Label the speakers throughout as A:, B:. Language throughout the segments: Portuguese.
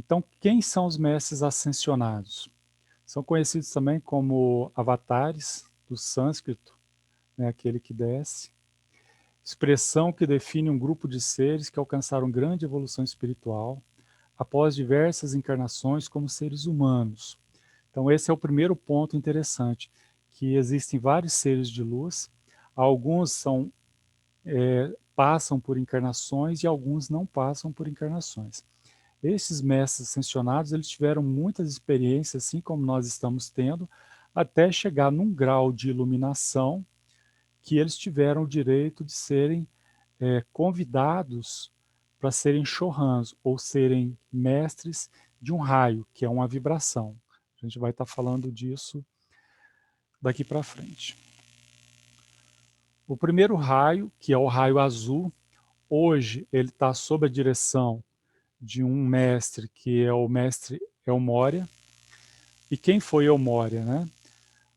A: Então, quem são os mestres ascensionados? São conhecidos também como avatares do sânscrito, né, aquele que desce, expressão que define um grupo de seres que alcançaram grande evolução espiritual após diversas encarnações como seres humanos. Então esse é o primeiro ponto interessante, que existem vários seres de luz, alguns passam por encarnações e alguns não passam por encarnações. Esses mestres ascensionados, eles tiveram muitas experiências, assim como nós estamos tendo, até chegar num grau de iluminação que eles tiveram o direito de serem convidados para serem Chohans, ou serem mestres de um raio, que é uma vibração. A gente vai estar falando disso daqui para frente. O primeiro raio, que é o raio azul, hoje ele está sob a direção de um mestre, que é o mestre Elmória. E quem foi Elmória, né?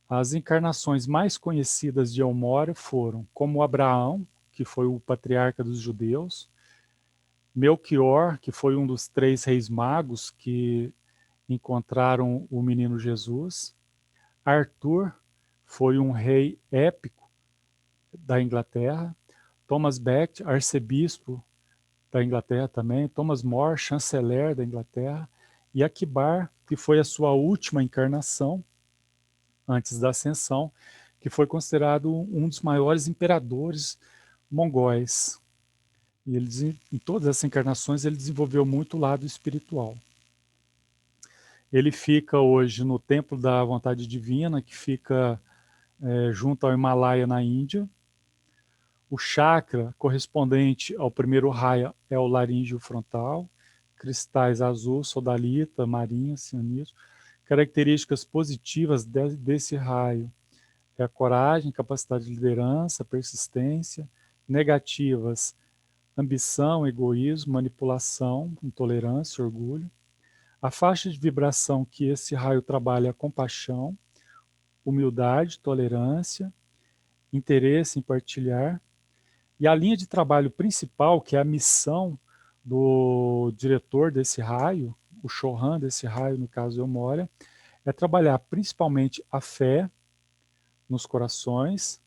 A: As encarnações mais conhecidas de Elmória foram como Abraão, que foi o patriarca dos judeus, Melquior, que foi um dos 3 reis magos que encontraram o menino Jesus, Arthur foi um rei épico da Inglaterra, Thomas Becket, arcebispo da Inglaterra também, Thomas More, chanceler da Inglaterra, e Akbar, que foi a sua última encarnação, antes da ascensão, que foi considerado um dos maiores imperadores mongóis. E ele, em todas essas encarnações, ele desenvolveu muito o lado espiritual. Ele fica hoje no Templo da Vontade Divina, que fica junto ao Himalaia, na Índia. O chakra correspondente ao primeiro raio é o laríngeo frontal, cristais azul, sodalita, marinha, cianídeo. Características positivas desse raio é a coragem, capacidade de liderança, persistência. Negativas, ambição, egoísmo, manipulação, intolerância, orgulho. A faixa de vibração que esse raio trabalha é a compaixão, humildade, tolerância, interesse em partilhar. E a linha de trabalho principal, que é a missão do diretor desse raio, o Chohan desse raio, no caso Elmória, é trabalhar principalmente a fé nos corações,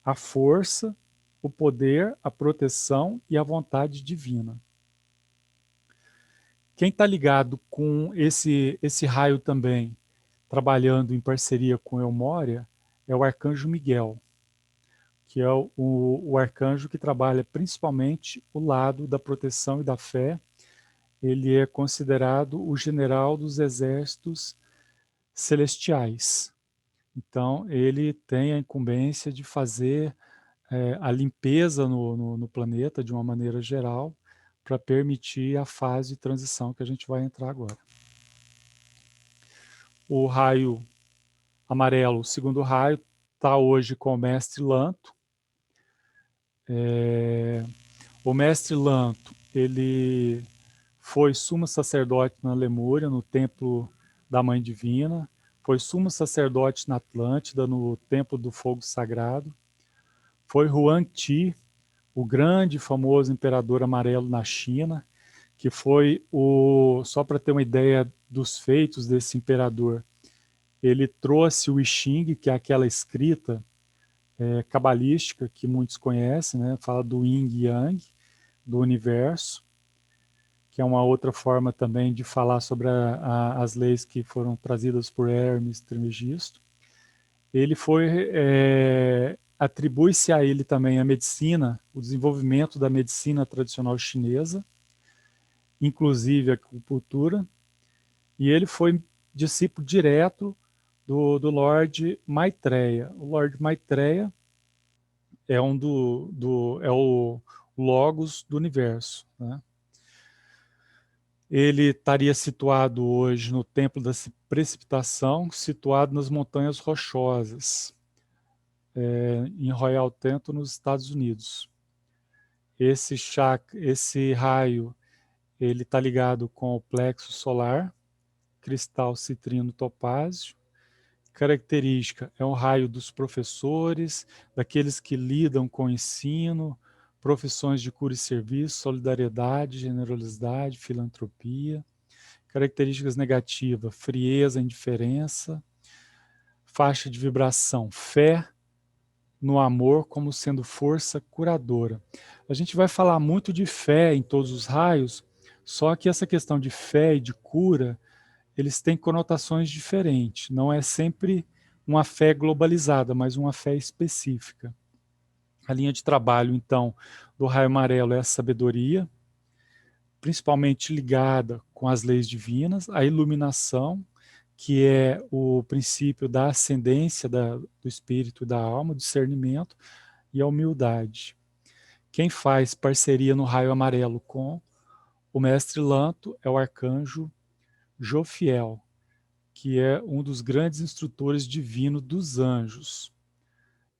A: a força, o poder, a proteção e a vontade divina. Quem está ligado com esse raio também, trabalhando em parceria com Elmória, é o arcanjo Miguel, que é o arcanjo que trabalha principalmente o lado da proteção e da fé. Ele é considerado o general dos exércitos celestiais. Então, ele tem a incumbência de fazer a limpeza no planeta, de uma maneira geral, para permitir a fase de transição que a gente vai entrar agora. O raio amarelo, o segundo raio, está hoje com o mestre Lanto. O mestre Lanto, ele foi sumo sacerdote na Lemúria, no templo da Mãe Divina, foi sumo sacerdote na Atlântida, no templo do fogo sagrado, foi Huang Ti, o grande e famoso imperador amarelo na China, que foi só para ter uma ideia dos feitos desse imperador, ele trouxe o I Ching, que é aquela escrita cabalística que muitos conhecem, né? Fala do Yin e Yang, do universo, que é uma outra forma também de falar sobre as leis que foram trazidas por Hermes Trismegisto. Ele atribui-se a ele também a medicina, o desenvolvimento da medicina tradicional chinesa, inclusive a acupuntura, e ele foi discípulo direto do Lord Maitreya. O Lord Maitreya é o Logos do universo, né? Ele estaria situado hoje no Templo da Precipitação, situado nas Montanhas Rochosas, em Royal Tenton, nos Estados Unidos. Esse raio, ele está ligado com o plexo solar, cristal citrino topázio. Característica, é um raio dos professores, daqueles que lidam com o ensino, profissões de cura e serviço, solidariedade, generosidade, filantropia. Características negativas, frieza, indiferença. Faixa de vibração, fé no amor como sendo força curadora. A gente vai falar muito de fé em todos os raios, só que essa questão de fé e de cura, eles têm conotações diferentes. Não é sempre uma fé globalizada, mas uma fé específica. A linha de trabalho, então, do raio amarelo é a sabedoria, principalmente ligada com as leis divinas, a iluminação, que é o princípio da ascendência do espírito e da alma, o discernimento, e a humildade. Quem faz parceria no raio amarelo com o mestre Lanto é o arcanjo Jofiel, que é um dos grandes instrutores divinos dos anjos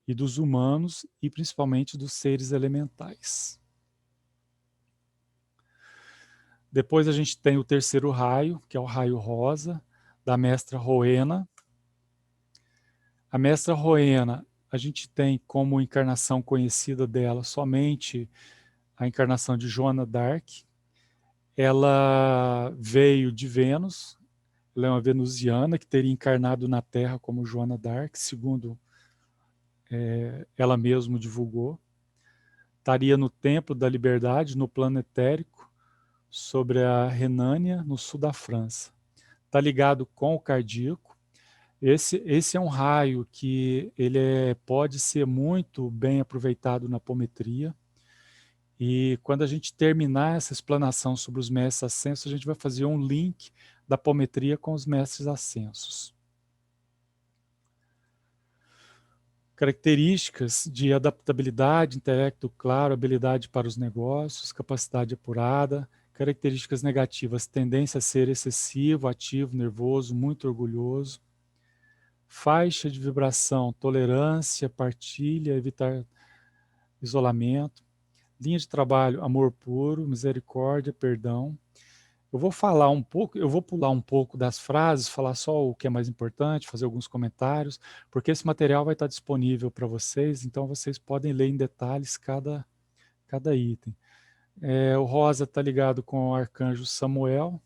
A: e dos humanos e principalmente dos seres elementais. Depois a gente tem o terceiro raio, que é o raio rosa, da mestra Rowena. A mestra Rowena, a gente tem como encarnação conhecida dela somente a encarnação de Joana d'Arc. Ela veio de Vênus, ela é uma venusiana que teria encarnado na Terra como Joana d'Arc, segundo ela mesma divulgou. Estaria no Templo da Liberdade, no plano etérico, sobre a Renânia, no sul da França. Está ligado com o cardíaco. Esse é um raio que ele pode ser muito bem aproveitado na apometria. E quando a gente terminar essa explanação sobre os mestres ascensos, a gente vai fazer um link da apometria com os mestres ascensos. Características de adaptabilidade, intelecto claro, habilidade para os negócios, capacidade apurada. Características negativas, tendência a ser excessivo, ativo, nervoso, muito orgulhoso. Faixa de vibração, tolerância, partilha, evitar isolamento. Linha de trabalho, amor puro, misericórdia, perdão. Eu vou falar um pouco, eu vou pular um pouco das frases, falar só o que é mais importante, fazer alguns comentários, porque esse material vai estar disponível para vocês, então vocês podem ler em detalhes cada item. O rosa está ligado com o arcanjo Samuel,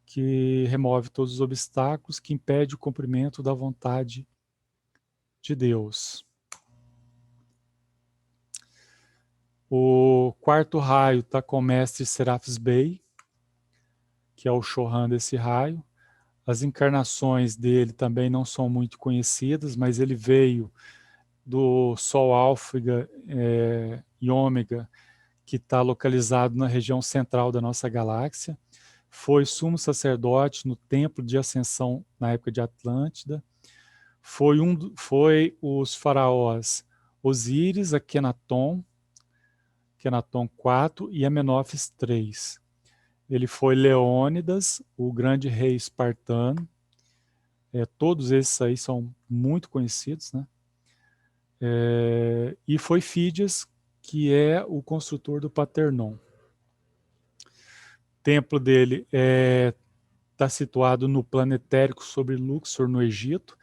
A: que remove todos os obstáculos, que impede o cumprimento da vontade de Deus. O quarto raio está com o mestre Serapis Bey, que é o Chohan desse raio. As encarnações dele também não são muito conhecidas, mas ele veio do Sol Álfega e Ômega, que está localizado na região central da nossa galáxia. Foi sumo sacerdote no Templo de Ascensão na época de Atlântida. Foi os faraós Osíris, Akhenaton 4 e Amenófis 3. Ele foi Leônidas, o grande rei espartano. Todos esses aí são muito conhecidos, né? E foi Fídias, que é o construtor do Paternon. O templo dele está situado no planetérico sobre Luxor, no Egito.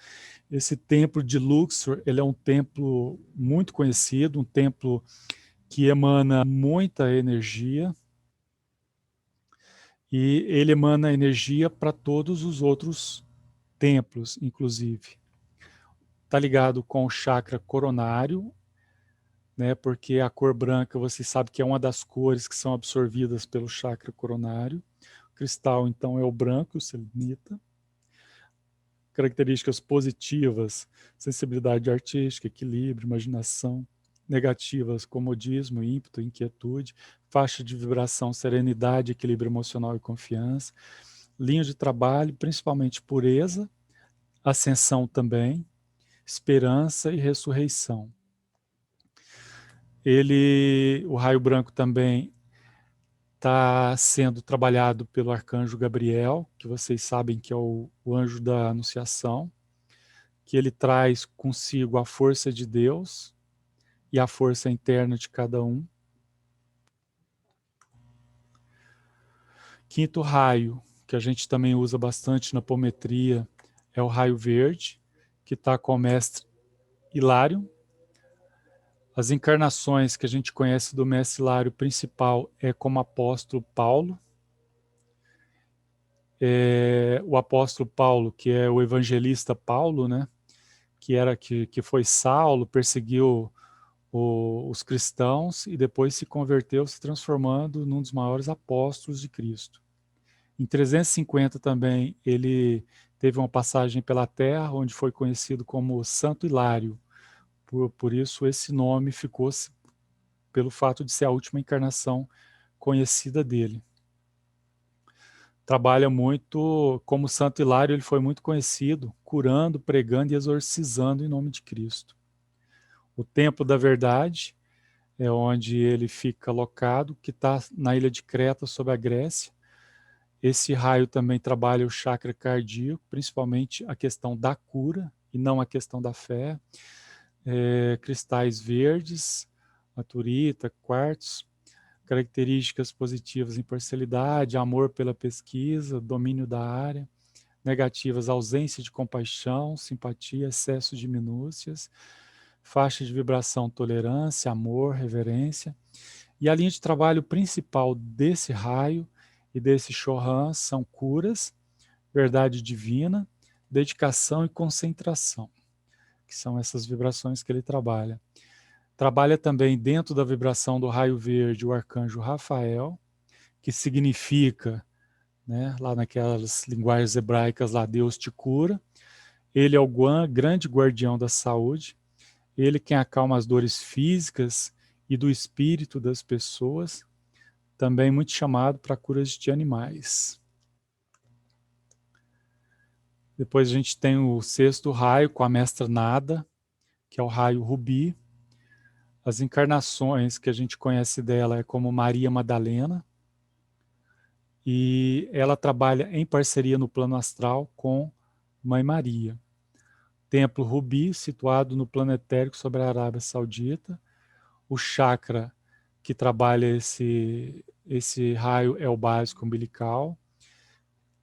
A: Esse templo de Luxor, ele é um templo muito conhecido, um templo que emana muita energia, e ele emana energia para todos os outros templos, inclusive. Está ligado com o chakra coronário, né, porque a cor branca, você sabe que é uma das cores que são absorvidas pelo chakra coronário. O cristal, então, é o branco, o selenita. Características positivas, sensibilidade artística, equilíbrio, imaginação. Negativas, comodismo, ímpeto, inquietude. Faixa de vibração, serenidade, equilíbrio emocional e confiança. Linha de trabalho, principalmente pureza, ascensão também, esperança e ressurreição. O raio branco também está sendo trabalhado pelo arcanjo Gabriel, que vocês sabem que é o anjo da Anunciação, que ele traz consigo a força de Deus e a força interna de cada um. Quinto raio, que a gente também usa bastante na apometria, é o raio verde, que está com o mestre Hilário. As encarnações que a gente conhece do mestre Hilário principal é como apóstolo Paulo. o apóstolo Paulo, que é o evangelista Paulo, né, que foi Saulo, perseguiu os cristãos e depois se converteu, se transformando num dos maiores apóstolos de Cristo. Em 350 também ele teve uma passagem pela terra, onde foi conhecido como Santo Hilário. Por isso esse nome ficou pelo fato de ser a última encarnação conhecida dele. Trabalha muito, como Santo Hilário, ele foi muito conhecido, curando, pregando e exorcizando em nome de Cristo. O Templo da Verdade é onde ele fica locado, que está na ilha de Creta, sob a Grécia. Esse raio também trabalha o chakra cardíaco, principalmente a questão da cura e não a questão da fé. Cristais verdes, aturita, quartzo, características positivas, imparcialidade, amor pela pesquisa, domínio da área. Negativas, ausência de compaixão, simpatia, excesso de minúcias. Faixa de vibração, tolerância, amor, reverência. E a linha de trabalho principal desse raio e desse Chohan são curas, verdade divina, dedicação e concentração, que são essas vibrações que ele trabalha. Trabalha também dentro da vibração do raio verde o arcanjo Rafael, que significa, né, lá naquelas linguagens hebraicas, lá Deus te cura. Ele é o grande guardião da saúde, ele quem acalma as dores físicas e do espírito das pessoas, também muito chamado para curas de animais. Depois a gente tem o sexto raio com a mestra Nada, que é o raio rubi. As encarnações que a gente conhece dela é como Maria Madalena, e ela trabalha em parceria no plano astral com Mãe Maria. Templo Rubi, situado no plano etérico sobre a Arábia Saudita. O chakra que trabalha esse raio é o básico umbilical.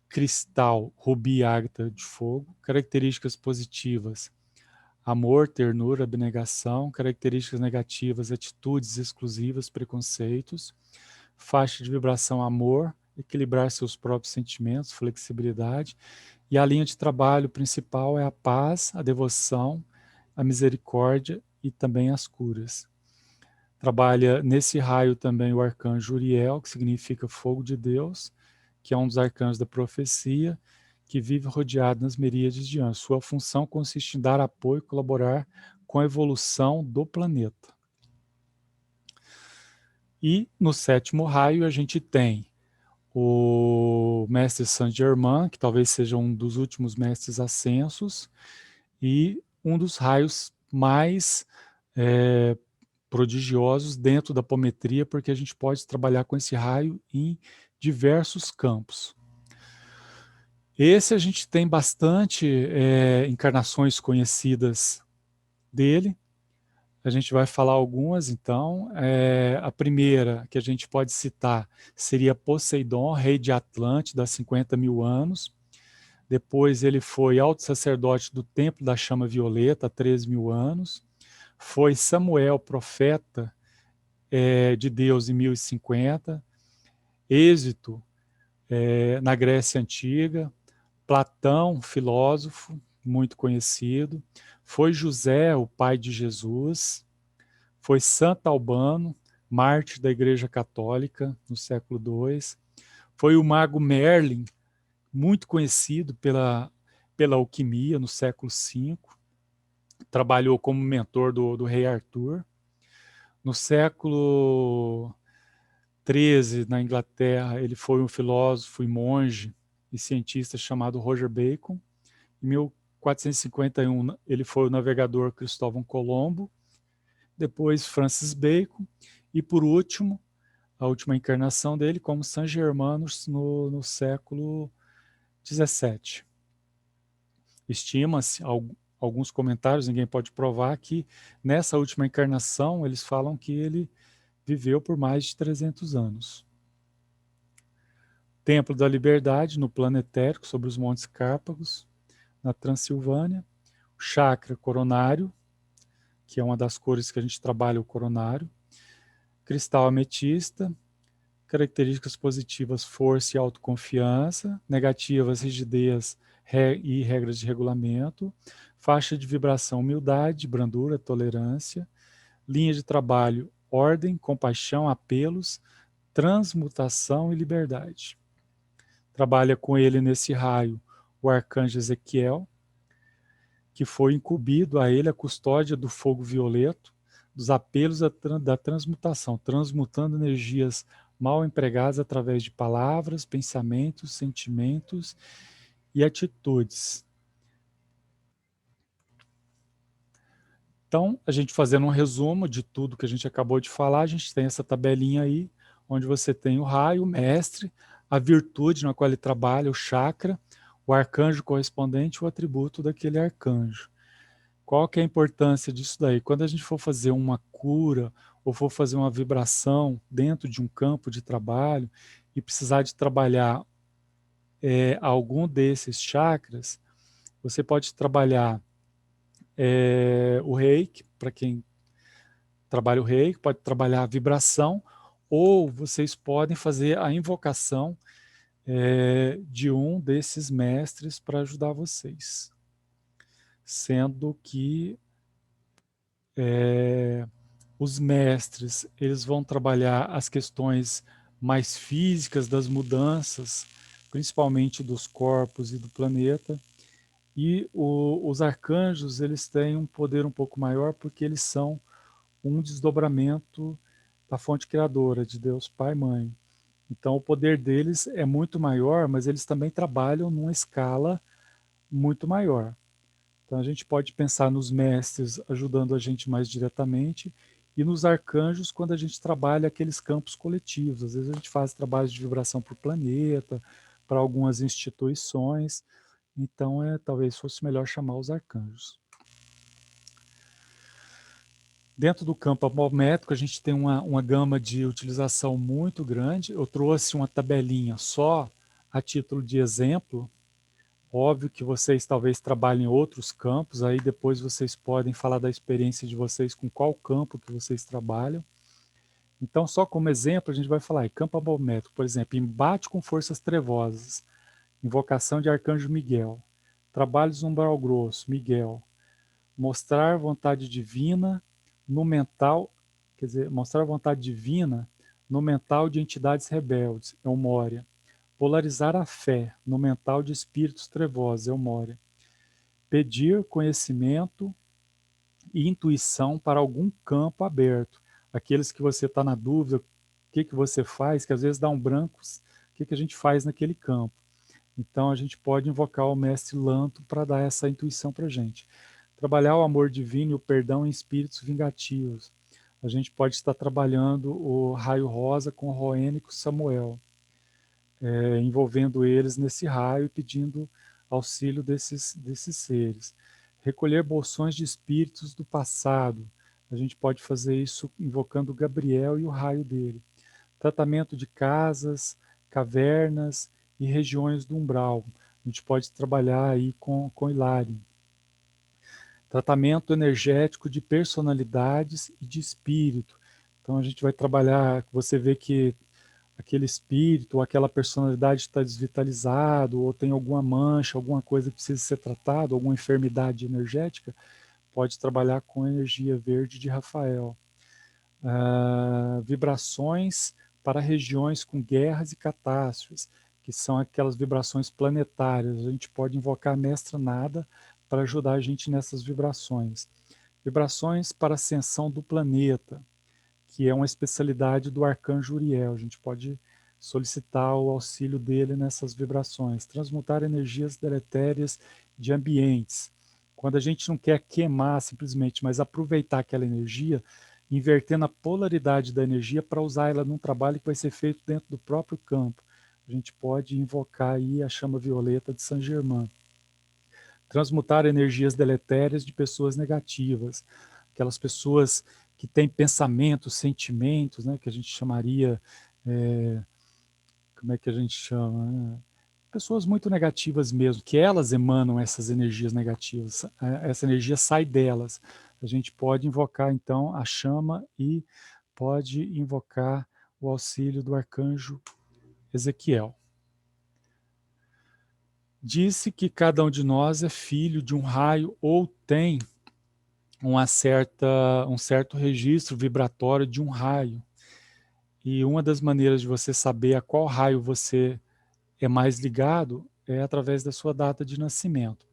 A: Cristal, rubi ágata de fogo. Características positivas: amor, ternura, abnegação. Características negativas: atitudes exclusivas, preconceitos. Faixa de vibração: amor, equilibrar seus próprios sentimentos, flexibilidade. E a linha de trabalho principal é a paz, a devoção, a misericórdia e também as curas. Trabalha nesse raio também o arcanjo Uriel, que significa fogo de Deus, que é um dos arcanos da profecia, que vive rodeado nas miríades de anjos. Sua função consiste em dar apoio e colaborar com a evolução do planeta. E no sétimo raio a gente tem o mestre Saint-Germain, que talvez seja um dos últimos mestres ascensos, e um dos raios mais prodigiosos dentro da apometria, porque a gente pode trabalhar com esse raio em diversos campos. Esse a gente tem bastante encarnações conhecidas dele. A gente vai falar algumas, então. A primeira que a gente pode citar seria Poseidon, rei de Atlântida, há 50 mil anos. Depois ele foi alto sacerdote do Templo da Chama Violeta, há 13 mil anos. Foi Samuel, profeta de Deus, em 1050. Êxito, na Grécia Antiga. Platão, filósofo, muito conhecido. Foi José, o pai de Jesus. Foi Santo Albano, mártir da Igreja Católica, no século II. Foi o mago Merlin, muito conhecido pela alquimia, no século V. Trabalhou como mentor do rei Arthur. No século XIII, na Inglaterra, ele foi um filósofo e monge e cientista chamado Roger Bacon. Em 1451, ele foi o navegador Cristóvão Colombo. Depois, Francis Bacon. E, por último, a última encarnação dele como Saint Germain no século XVII. Estima-se, alguns comentários, ninguém pode provar, que nessa última encarnação eles falam que ele viveu por mais de 300 anos. Templo da Liberdade, no plano etérico, sobre os Montes Cárpagos, na Transilvânia. O chakra coronário, que é uma das cores que a gente trabalha, o coronário. Cristal ametista. Características positivas, força e autoconfiança. Negativas, rigidez e regras de regulamento. Faixa de vibração, humildade, brandura, tolerância. Linha de trabalho, ordem, compaixão, apelos, transmutação e liberdade. Trabalha com ele nesse raio o arcanjo Ezequiel, que foi incumbido a ele a custódia do fogo violeto, dos apelos da transmutação, transmutando energias mal empregadas através de palavras, pensamentos, sentimentos e atitudes. Então, a gente fazendo um resumo de tudo que a gente acabou de falar, a gente tem essa tabelinha aí, onde você tem o raio, o mestre, a virtude na qual ele trabalha, o chakra, o arcanjo correspondente, o atributo daquele arcanjo. Qual que é a importância disso daí? Quando a gente for fazer uma cura ou for fazer uma vibração dentro de um campo de trabalho e precisar de trabalhar algum desses chakras, você pode trabalhar o reiki, para quem trabalha o reiki, pode trabalhar a vibração, ou vocês podem fazer a invocação de um desses mestres para ajudar vocês. Sendo que os mestres, eles vão trabalhar as questões mais físicas das mudanças, principalmente dos corpos e do planeta, e os arcanjos, eles têm um poder um pouco maior porque eles são um desdobramento da fonte criadora, de Deus Pai e Mãe. Então o poder deles é muito maior, mas eles também trabalham numa escala muito maior. Então a gente pode pensar nos mestres ajudando a gente mais diretamente e nos arcanjos quando a gente trabalha aqueles campos coletivos. Às vezes a gente faz trabalhos de vibração para o planeta, para algumas instituições. Então talvez fosse melhor chamar os arcanjos. Dentro do campo apométrico, a gente tem uma gama de utilização muito grande. Eu trouxe uma tabelinha só a título de exemplo. Óbvio que vocês talvez trabalhem em outros campos, aí depois vocês podem falar da experiência de vocês com qual campo que vocês trabalham. Então, só como exemplo, a gente vai falar em campo apométrico, por exemplo, embate com forças trevosas, invocação de arcanjo Miguel, trabalhos umbral grosso, Miguel, mostrar vontade divina no mental, quer dizer, mostrar vontade divina no mental de entidades rebeldes, Eumória. Polarizar a fé no mental de espíritos trevosos, Eumória. Pedir conhecimento e intuição para algum campo aberto. Aqueles que você está na dúvida, o que você faz, que às vezes dá um branco, o que a gente faz naquele campo. Então a gente pode invocar o mestre Lanto para dar essa intuição para a gente. Trabalhar o amor divino e o perdão em espíritos vingativos. A gente pode estar trabalhando o raio rosa com o Roênico Samuel, envolvendo eles nesse raio e pedindo auxílio desses seres. Recolher bolsões de espíritos do passado. A gente pode fazer isso invocando o Gabriel e o raio dele. Tratamento de casas, cavernas e regiões do umbral. A gente pode trabalhar aí com Hilário. Tratamento energético de personalidades e de espírito. Então a gente vai trabalhar, você vê que aquele espírito ou aquela personalidade está desvitalizado ou tem alguma mancha, alguma coisa que precisa ser tratado, alguma enfermidade energética, pode trabalhar com a energia verde de Rafael. Vibrações para regiões com guerras e catástrofes, que são aquelas vibrações planetárias. A gente pode invocar a Mestra Nada para ajudar a gente nessas vibrações. Vibrações para ascensão do planeta, que é uma especialidade do arcanjo Uriel. A gente pode solicitar o auxílio dele nessas vibrações. Transmutar energias deletérias de ambientes. Quando a gente não quer queimar simplesmente, mas aproveitar aquela energia, invertendo a polaridade da energia para usar ela num trabalho que vai ser feito dentro do próprio campo. A gente pode invocar aí a chama violeta de Saint Germain. Transmutar energias deletérias de pessoas negativas, aquelas pessoas que têm pensamentos, sentimentos, né, que a gente chamaria, como é que a gente chama? Pessoas muito negativas mesmo, que elas emanam essas energias negativas, essa energia sai delas. A gente pode invocar então a chama e pode invocar o auxílio do arcanjo Ezequiel. Disse que cada um de nós é filho de um raio ou tem um certo registro vibratório de um raio. E uma das maneiras de você saber a qual raio você é mais ligado é através da sua data de nascimento.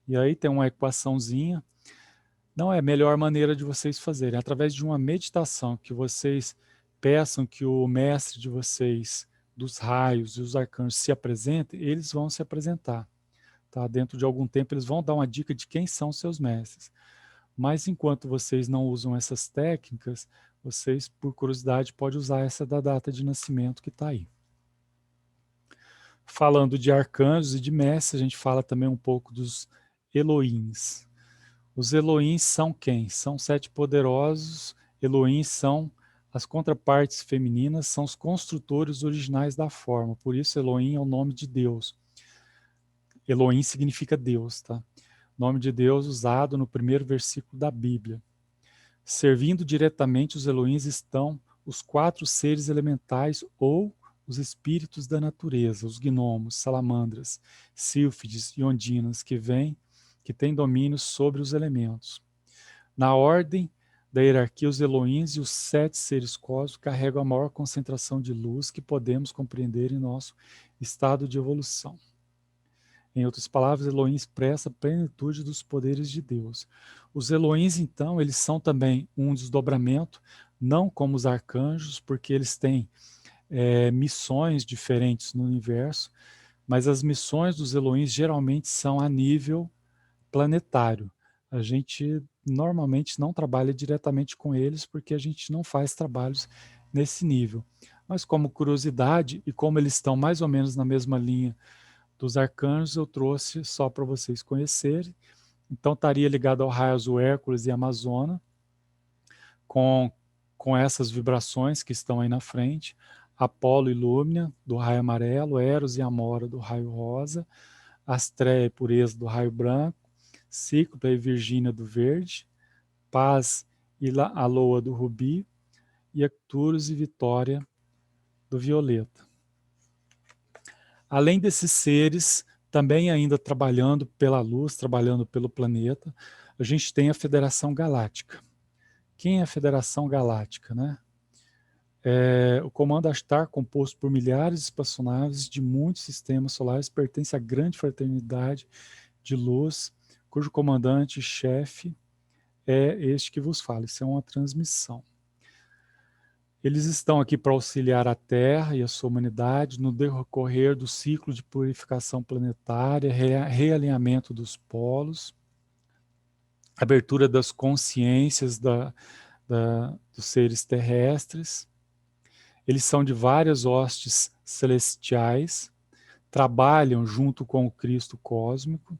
A: E aí tem uma equaçãozinha. Não é a melhor maneira de vocês fazerem. Através de uma meditação que vocês peçam que o mestre de vocês, dos raios e os arcanjos se apresentem, eles vão se apresentar. Tá? Dentro de algum tempo eles vão dar uma dica de quem são seus mestres. Mas enquanto vocês não usam essas técnicas, vocês, por curiosidade, podem usar essa da data de nascimento que está aí. Falando de arcanjos e de mestres, a gente fala também um pouco dos Elohims. Os Elohims são quem? São 7 poderosos. Elohims são as contrapartes femininas, são os construtores originais da forma. Por isso Elohim é o nome de Deus. Elohim significa Deus, tá? Nome de Deus usado no primeiro versículo da Bíblia. Servindo diretamente os Elohims estão os 4 seres elementais ou os espíritos da natureza, os gnomos, salamandras, sílfides e ondinas que têm domínio sobre os elementos. Na ordem da hierarquia, os Elohims e os 7 seres cósmicos carregam a maior concentração de luz que podemos compreender em nosso estado de evolução. Em outras palavras, Elohim expressa a plenitude dos poderes de Deus. Os Elohims, então, eles são também um desdobramento, não como os arcanjos, porque eles têm missões diferentes no universo, mas as missões dos Elohims geralmente são a nível planetário. A gente normalmente não trabalha diretamente com eles, porque a gente não faz trabalhos nesse nível. Mas como curiosidade, e como eles estão mais ou menos na mesma linha dos arcanjos, eu trouxe só para vocês conhecerem. Então estaria ligado ao raio azul Hércules e Amazona, com essas vibrações que estão aí na frente, Apolo e Lúmina, do raio amarelo, Eros e Amora, do raio rosa, Astréia e Pureza, do raio branco, Cíclope e Virgínia, do verde, Paz e Aloa, do rubi, e Arcturus e Vitória, do violeta. Além desses seres, também ainda trabalhando pela luz, trabalhando pelo planeta, a gente tem a Federação Galáctica. Quem é a Federação Galáctica, né? O Comando Astar, composto por milhares de espaçonaves de muitos sistemas solares, pertence à grande fraternidade de luz, cujo comandante-chefe é este que vos fala. Isso é uma transmissão. Eles estão aqui para auxiliar a Terra e a sua humanidade no decorrer do ciclo de purificação planetária, realinhamento dos polos, abertura das consciências dos seres terrestres. Eles são de várias hostes celestiais, trabalham junto com o Cristo cósmico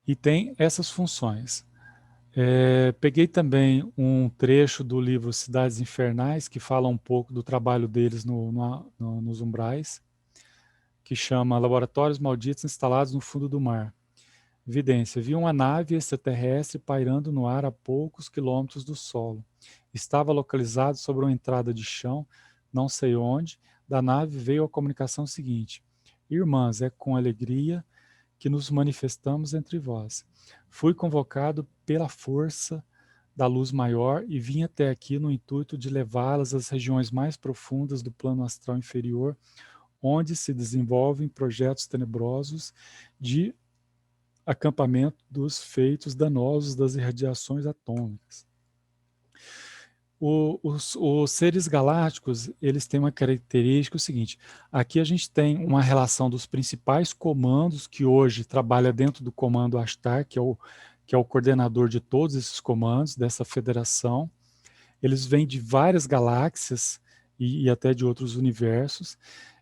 A: e têm essas funções. Peguei também um trecho do livro Cidades Infernais, que fala um pouco do trabalho deles nos umbrais, que chama Laboratórios Malditos Instalados no Fundo do Mar. Evidência, vi uma nave extraterrestre pairando no ar a poucos quilômetros do solo. Estava localizado sobre uma entrada de chão, não sei onde. Da nave veio a comunicação seguinte: Irmãs, é com alegria que nos manifestamos entre vós. Fui convocado pela força da luz maior e vim até aqui no intuito de levá-las às regiões mais profundas do plano astral inferior, onde se desenvolvem projetos tenebrosos de acampamento dos feitos danosos das irradiações atômicas. Os seres galácticos, eles têm uma característica, o seguinte: aqui a gente tem uma relação dos principais comandos que hoje trabalha dentro do comando Astar, que é o coordenador de todos esses comandos, dessa federação. Eles vêm de várias galáxias e até de outros universos.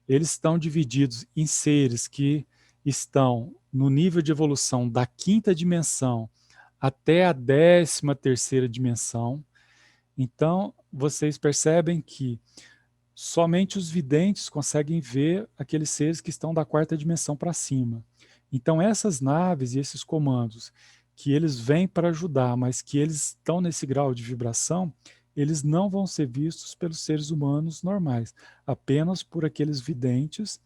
A: Eles estão divididos em seres que estão no nível de evolução da 5ª dimensão até a 13ª dimensão. Então, vocês percebem que somente os videntes conseguem ver aqueles seres que estão da 4ª dimensão para cima. Então, essas naves e esses comandos que eles vêm para ajudar, mas que eles estão nesse grau de vibração, eles não vão ser vistos pelos seres humanos normais, apenas por aqueles videntes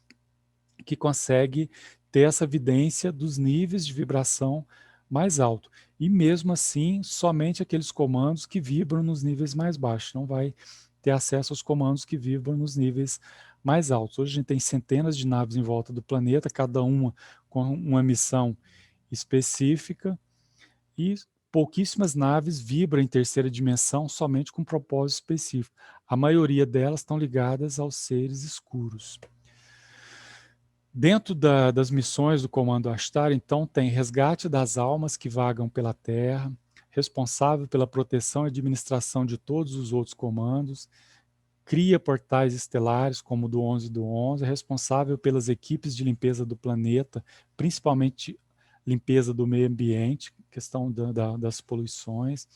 A: que conseguem ter essa vidência dos níveis de vibração mais alto. E mesmo assim, somente aqueles comandos que vibram nos níveis mais baixos, não vai ter acesso aos comandos que vibram nos níveis mais altos. Hoje a gente tem centenas de naves em volta do planeta, cada uma com uma missão específica, e pouquíssimas naves vibram em terceira dimensão somente com um propósito específico. A maioria delas estão ligadas aos seres escuros. Dentro das missões do Comando Ashtar, então, tem resgate das almas que vagam pela Terra, responsável pela proteção e administração de todos os outros comandos, cria portais estelares, como o do 11 do 11, é responsável pelas equipes de limpeza do planeta, principalmente limpeza do meio ambiente, questão das poluições,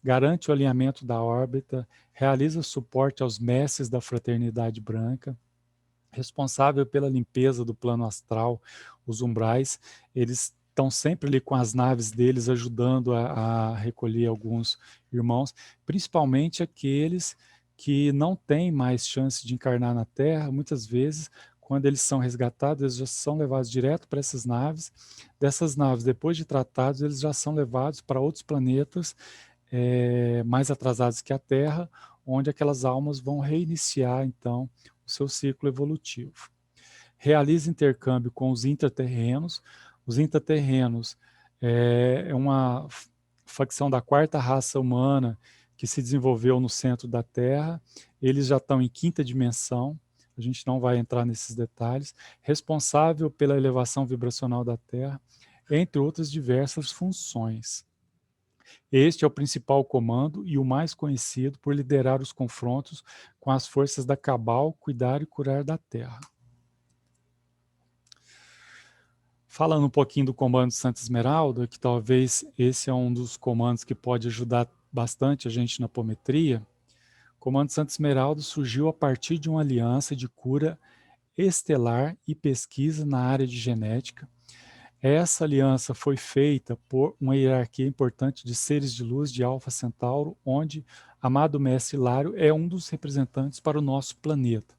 A: garante o alinhamento da órbita, realiza suporte aos mestres da Fraternidade Branca, responsável pela limpeza do plano astral, os umbrais, eles estão sempre ali com as naves deles ajudando a recolher alguns irmãos, principalmente aqueles que não têm mais chance de encarnar na Terra. Muitas vezes, quando eles são resgatados, eles já são levados direto para essas naves. Dessas naves, depois de tratados, eles já são levados para outros planetas mais atrasados que a Terra, onde aquelas almas vão reiniciar, então, o seu ciclo evolutivo. Realiza intercâmbio com os intraterrenos. Os intraterrenos é uma facção da quarta raça humana que se desenvolveu no centro da Terra. Eles já estão em quinta dimensão, a gente não vai entrar nesses detalhes, responsável pela elevação vibracional da Terra, entre outras diversas funções. Este é o principal comando e o mais conhecido por liderar os confrontos com as forças da Cabal, cuidar e curar da Terra. Falando um pouquinho do comando Santa Esmeralda, que talvez esse é um dos comandos que pode ajudar bastante a gente na apometria, o comando Santa Esmeralda surgiu a partir de uma aliança de cura estelar e pesquisa na área de genética. Essa aliança foi feita por uma hierarquia importante de seres de luz de Alfa Centauro, onde amado Mestre Hilário é um dos representantes para o nosso planeta.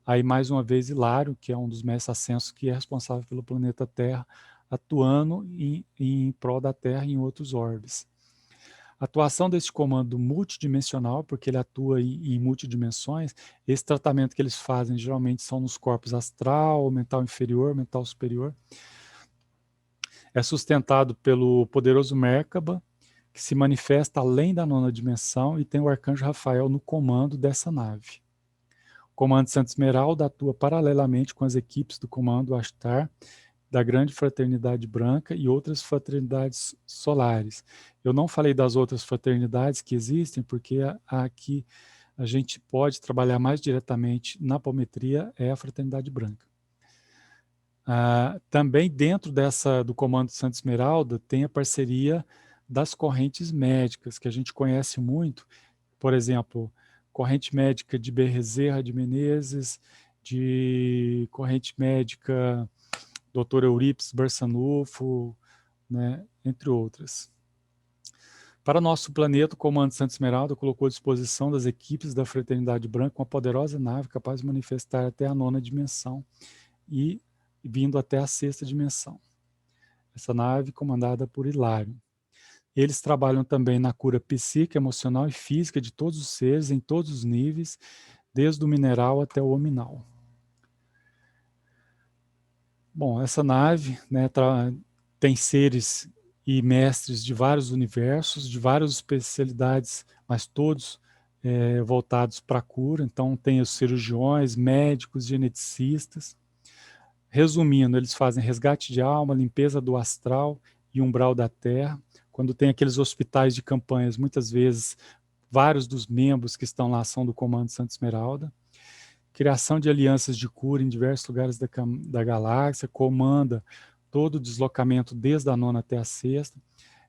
A: Aí, mais uma vez, Hilário, que é um dos mestres ascensos que é responsável pelo planeta Terra, atuando em prol da Terra em outros orbes. A atuação desse comando multidimensional, porque ele atua em multidimensões, esse tratamento que eles fazem geralmente são nos corpos astral, mental inferior, mental superior, é sustentado pelo poderoso Merkaba, que se manifesta além da nona dimensão e tem o arcanjo Rafael no comando dessa nave. O comando Santa Esmeralda atua paralelamente com as equipes do comando Ashtar, da Grande Fraternidade Branca e outras fraternidades solares. Eu não falei das outras fraternidades que existem, porque aqui a gente pode trabalhar mais diretamente na apometria, é a Fraternidade Branca. Também dentro do Comando Santa Esmeralda tem a parceria das correntes médicas, que a gente conhece muito, por exemplo, corrente médica de Bezerra de Menezes, de corrente médica Dr. Eurípides Barçanufo, né, entre outras. Para nosso planeta, o Comando Santa Esmeralda colocou à disposição das equipes da Fraternidade Branca uma poderosa nave capaz de manifestar até a nona dimensão e vindo até a sexta dimensão. Essa nave comandada por Hilário. Eles trabalham também na cura psíquica, emocional e física de todos os seres, em todos os níveis, desde o mineral até o hominal. Bom, essa nave, né, tem seres e mestres de vários universos, de várias especialidades, mas todos voltados para a cura. Então tem os cirurgiões, médicos, geneticistas. Resumindo, eles fazem resgate de alma, limpeza do astral e umbral da Terra. Quando tem aqueles hospitais de campanhas, muitas vezes, vários dos membros que estão lá são do Comando Santa Esmeralda. Criação de alianças de cura em diversos lugares da galáxia, comanda todo o deslocamento desde a nona até a sexta,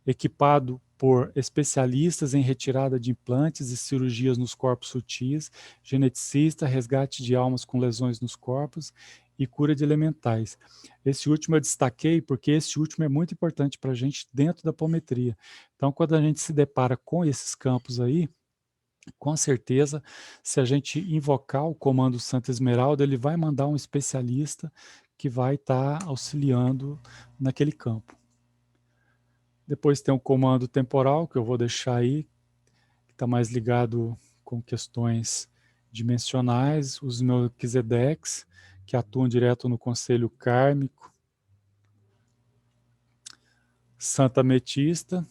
A: equipado por especialistas em retirada de implantes e cirurgias nos corpos sutis, geneticista, resgate de almas com lesões nos corpos, e cura de elementais. Esse último eu destaquei porque esse último é muito importante para a gente dentro da apometria. Então, quando a gente se depara com esses campos aí, com certeza, se a gente invocar o comando Santa Esmeralda, ele vai mandar um especialista que vai estar auxiliando naquele campo. Depois tem o comando temporal, que eu vou deixar aí, que está mais ligado com questões dimensionais, os Melquisedeques, que atuam direto no conselho kármico, Santa Ametista,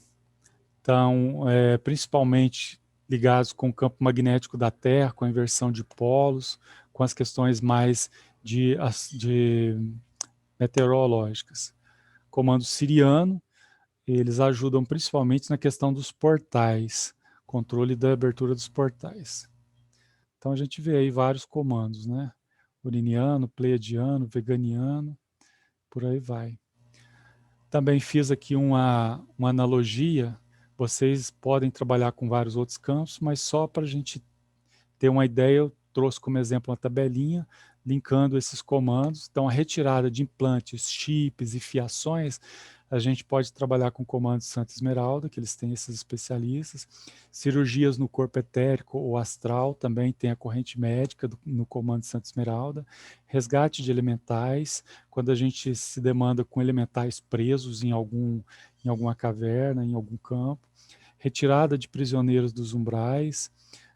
A: então, principalmente ligados com o campo magnético da Terra, com a inversão de polos, com as questões mais de meteorológicas. Comando siriano, eles ajudam principalmente na questão dos portais, controle da abertura dos portais. Então a gente vê aí vários comandos, né? Uriniano, pleiadiano, veganiano, por aí vai. Também fiz aqui uma analogia, vocês podem trabalhar com vários outros campos, mas só para a gente ter uma ideia, eu trouxe como exemplo uma tabelinha, linkando esses comandos. Então, a retirada de implantes, chips e fiações, a gente pode trabalhar com o comando Santa Esmeralda, que eles têm esses especialistas. Cirurgias no corpo etérico ou astral, também tem a corrente médica no comando Santa Esmeralda. Resgate de elementais, quando a gente se demanda com elementais presos em alguma caverna, em algum campo. Retirada de prisioneiros dos umbrais,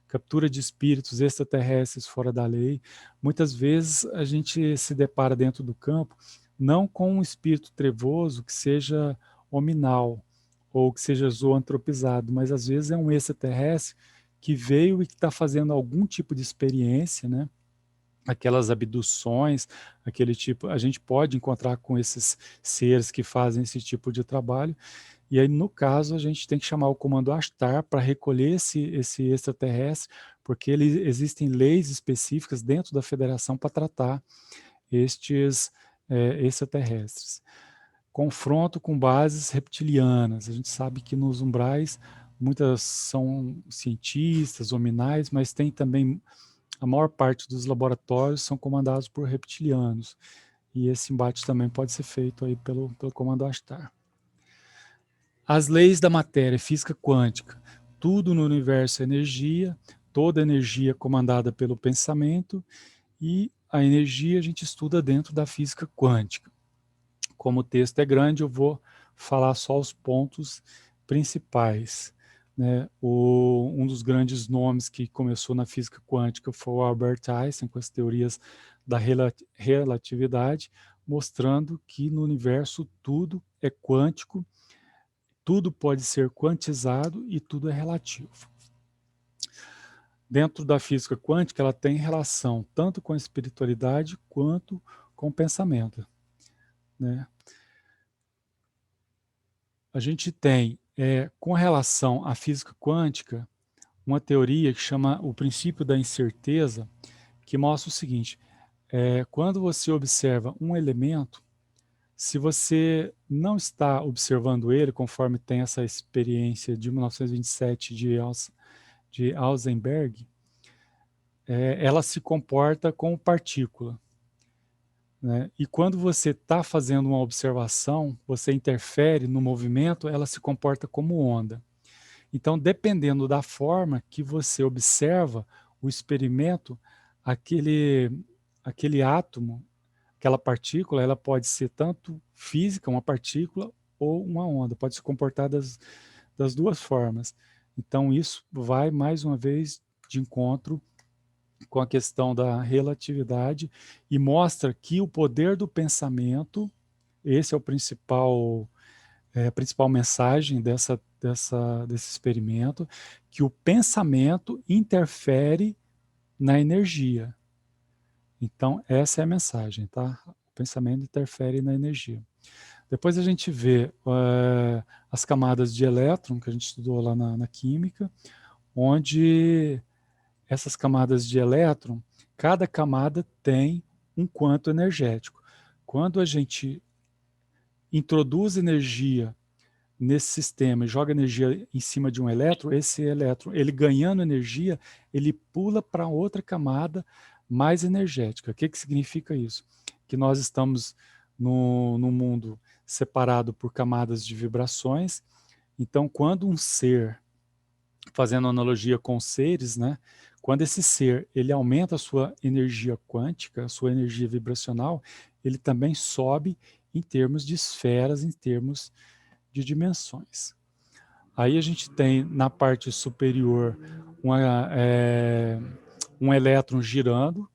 A: captura de espíritos extraterrestres fora da lei. Muitas vezes a gente se depara dentro do campo não com um espírito trevoso que seja hominal ou que seja zoantropizado, mas às vezes é um extraterrestre que veio e que está fazendo algum tipo de experiência, né? Aquelas abduções, aquele tipo, a gente pode encontrar com esses seres que fazem esse tipo de trabalho, e aí, no caso, a gente tem que chamar o comando Astar para recolher esse extraterrestre, porque existem leis específicas dentro da federação para tratar estes extraterrestres. Confronto com bases reptilianas. A gente sabe que nos umbrais muitas são cientistas, hominais, mas tem também a maior parte dos laboratórios são comandados por reptilianos. E esse embate também pode ser feito aí pelo comando Astar. As leis da matéria, física quântica, tudo no universo é energia, toda energia é comandada pelo pensamento, e a energia a gente estuda dentro da física quântica. Como o texto é grande, eu vou falar só os pontos principais. Né? Um dos grandes nomes que começou na física quântica foi o Albert Einstein, com as teorias da relatividade, mostrando que no universo tudo é quântico, tudo pode ser quantizado e tudo é relativo. Dentro da física quântica, ela tem relação tanto com a espiritualidade quanto com o pensamento. Né? A gente tem, com relação à física quântica, uma teoria que chama o princípio da incerteza, que mostra o seguinte, quando você observa um elemento, se você não está observando ele, conforme tem essa experiência de 1927 de Heisenberg, ela se comporta como partícula. Né? E quando você está fazendo uma observação, você interfere no movimento, ela se comporta como onda. Então, dependendo da forma que você observa o experimento, aquele átomo, aquela partícula, ela pode ser tanto física, uma partícula, ou uma onda, pode se comportar das duas formas. Então, isso vai, mais uma vez, de encontro com a questão da relatividade e mostra que o poder do pensamento, esse é o a principal mensagem desse experimento, que o pensamento interfere na energia. Então, essa é a mensagem, tá? O pensamento interfere na energia. Depois a gente vê as camadas de elétron, que a gente estudou lá na química, onde essas camadas de elétron, cada camada tem um quanto energético. Quando a gente introduz energia nesse sistema e joga energia em cima de um elétron, esse elétron, ele ganhando energia, ele pula para outra camada mais energética. O que significa isso? que nós estamos no mundo separado por camadas de vibrações. Então, quando um ser, fazendo analogia com os seres, né, quando esse ser ele aumenta a sua energia quântica, a sua energia vibracional, ele também sobe em termos de esferas, em termos de dimensões. Aí a gente tem na parte superior um elétron girando.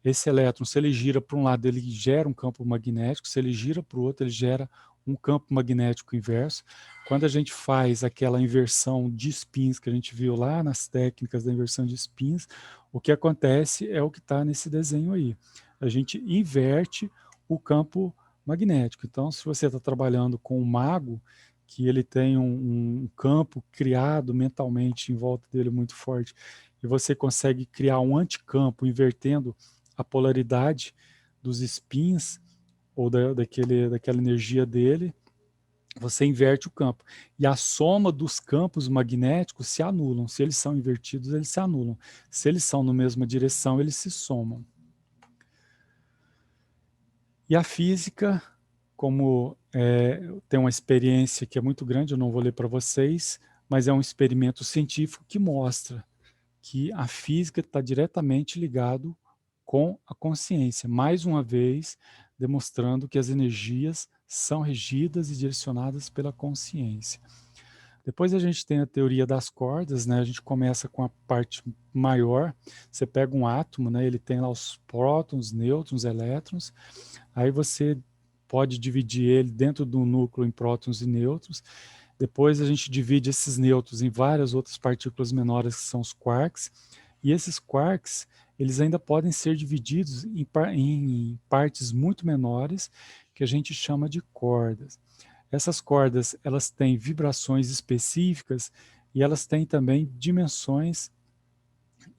A: Esse elétron, se ele gira para um lado, ele gera um campo magnético, se ele gira para o outro, ele gera um campo magnético inverso. Quando a gente faz aquela inversão de spins que a gente viu lá nas técnicas da inversão de spins, o que acontece é o que está nesse desenho aí. A gente inverte o campo magnético. Então, se você está trabalhando com um mago, que ele tem um campo criado mentalmente em volta dele muito forte, e você consegue criar um anticampo invertendo a polaridade dos spins ou daquela energia dele, você inverte o campo. E a soma dos campos magnéticos se anulam. Se eles são invertidos, eles se anulam. Se eles são na mesma direção, eles se somam. E a física, como tem uma experiência que é muito grande, eu não vou ler para vocês, mas é um experimento científico que mostra que a física está diretamente ligado com a consciência, mais uma vez demonstrando que as energias são regidas e direcionadas pela consciência. Depois a gente tem a teoria das cordas, né? A gente começa com a parte maior. Você pega um átomo, né? Ele tem lá os prótons, nêutrons, elétrons. Aí você pode dividir ele dentro do núcleo em prótons e nêutrons. Depois a gente divide esses nêutrons em várias outras partículas menores, que são os quarks. E esses quarks, eles ainda podem ser divididos em partes muito menores, que a gente chama de cordas. Essas cordas, elas têm vibrações específicas e elas têm também dimensões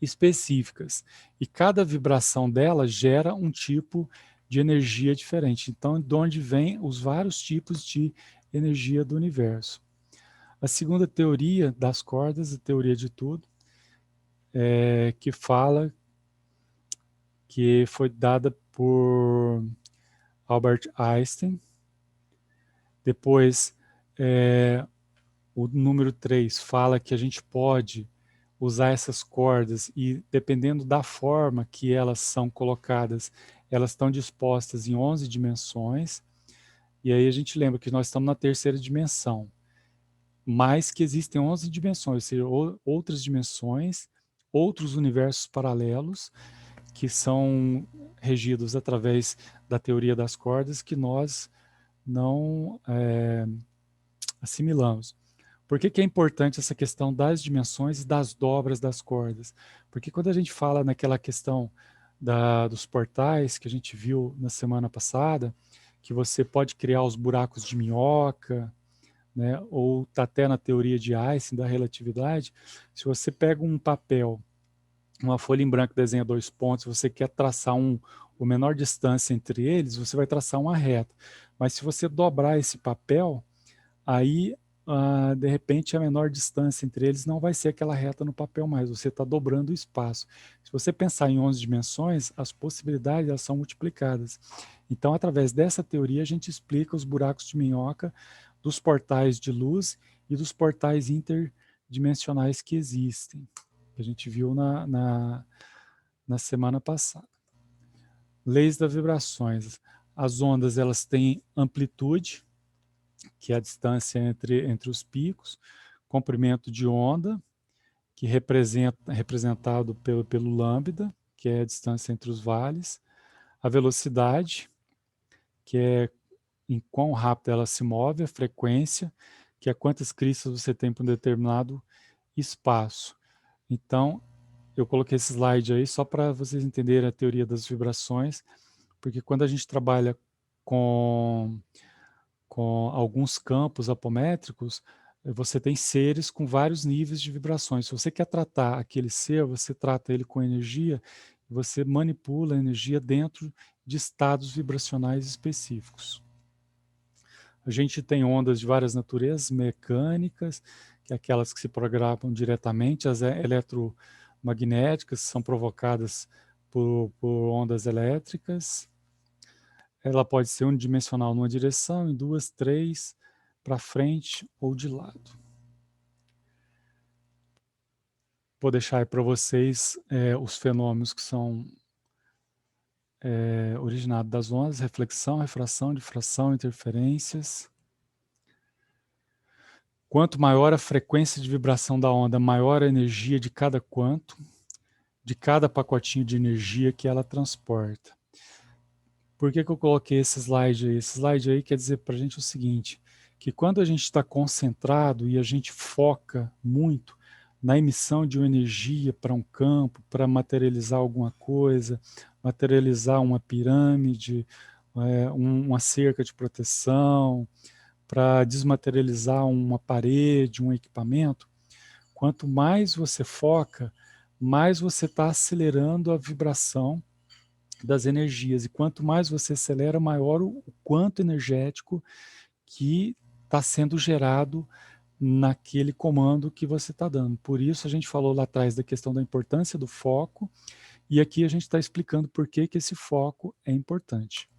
A: específicas. E cada vibração dela gera um tipo de energia diferente. Então, de onde vêm os vários tipos de energia do universo. A segunda teoria das cordas, a teoria de tudo, que fala que foi dada por Albert Einstein. Depois, o número 3 fala que a gente pode usar essas cordas e, dependendo da forma que elas são colocadas, elas estão dispostas em 11 dimensões. E aí a gente lembra que nós estamos na terceira dimensão, mas que existem 11 dimensões, ou seja, outras dimensões, outros universos paralelos, que são regidos através da teoria das cordas, que nós não assimilamos. Por que é importante essa questão das dimensões e das dobras das cordas? Porque quando a gente fala naquela questão dos portais que a gente viu na semana passada, que você pode criar os buracos de minhoca, né, ou está até na teoria de Einstein da relatividade, se você pega um papel, uma folha em branco, desenha 2 pontos, você quer traçar o menor distância entre eles, você vai traçar uma reta. Mas se você dobrar esse papel, aí de repente a menor distância entre eles não vai ser aquela reta no papel mais, você está dobrando o espaço. Se você pensar em 11 dimensões, as possibilidades elas são multiplicadas. Então, através dessa teoria, a gente explica os buracos de minhoca dos portais de luz e dos portais interdimensionais que existem, que a gente viu na semana passada. Leis das vibrações. As ondas elas têm amplitude, que é a distância entre os picos, comprimento de onda, que representado pelo lambda, que é a distância entre os vales, a velocidade, que é em quão rápido ela se move, a frequência, que é quantas cristas você tem para um determinado espaço. Então, eu coloquei esse slide aí só para vocês entenderem a teoria das vibrações, porque quando a gente trabalha com alguns campos apométricos, você tem seres com vários níveis de vibrações. Se você quer tratar aquele ser, você trata ele com energia, você manipula a energia dentro de estados vibracionais específicos. A gente tem ondas de várias naturezas, mecânicas, que é aquelas que se programam diretamente, as eletromagnéticas são provocadas por ondas elétricas, Ela pode ser unidimensional numa direção, em 2, 3, para frente ou de lado. Vou deixar aí para vocês os fenômenos que são originados das ondas: reflexão, refração, difração, interferências. Quanto maior a frequência de vibração da onda, maior a energia de cada quanto, de cada pacotinho de energia que ela transporta. Por que eu coloquei esse slide aí? Esse slide aí quer dizer para a gente o seguinte, que quando a gente está concentrado e a gente foca muito na emissão de uma energia para um campo, para materializar alguma coisa, materializar uma pirâmide, uma cerca de proteção, para desmaterializar uma parede, um equipamento, quanto mais você foca, mais você está acelerando a vibração das energias. E quanto mais você acelera, maior o quanto energético que está sendo gerado naquele comando que você está dando. Por isso a gente falou lá atrás da questão da importância do foco, e aqui a gente está explicando por que esse foco é importante.